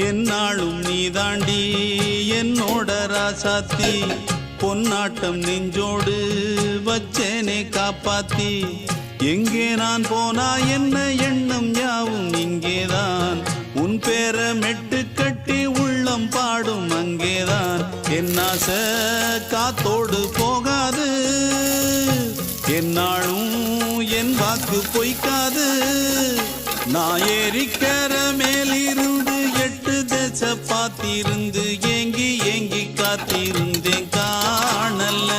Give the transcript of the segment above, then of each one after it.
என்னாலும் நீ தாண்டி என்னோட ராசாத்தி பொன்னாட்டம் நெஞ்சோடு வச்சேனே காப்பாத்தி எங்கே நான் போனா என்ன எண்ணம் யாவும் இங்கேதான் உன் பேர மெட்டு கட்டி உள்ளம் பாடும் அங்கேதான் என்னாச காத்தோடு போகாது என்னாலும் என் வாக்கு பொய்க்காது நான் ஏறிக்கர மேலிருந்து 8 தேச பார்த்திருந்து ஏங்கி ஏங்கி காத்திருந்தேன் காணல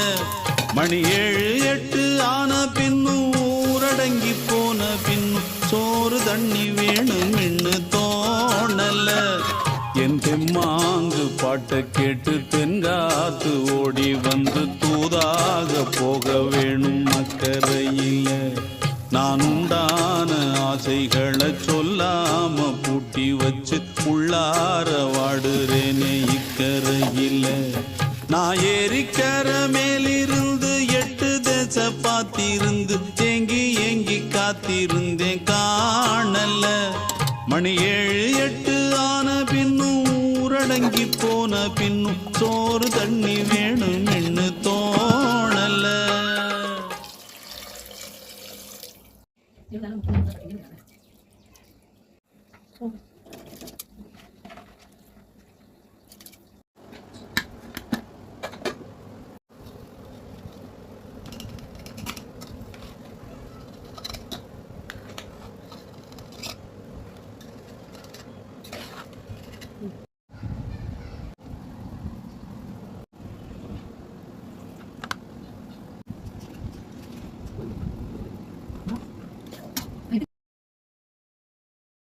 மணி 7 8 ஆன பின்னும் ஊரடங்கி போன பின்னும் சோறு தண்ணி வேணும் என்று தோணல என் தெம்மாங்கு பாட்டை கேட்டு தென்காத்து ஓடி வந்து தூதாக போக வேணும் அக்கறையில நான் உண்டான ஆசைகளை சொல்லாம பூட்டி வச்சு உள்ளார வாடுறேனே இக்கரையில நான் ஏறிக்கர மேலிருந்து 8 தேச பார்த்திருந்து ஏங்கி ஏங்கி காத்திருந்தேன் காணல மணி 7 8 ஆன பின்னும் ஊரடங்கி போன பின்னும் சோறு தண்ணி வேணும் என்று தோணல. Yo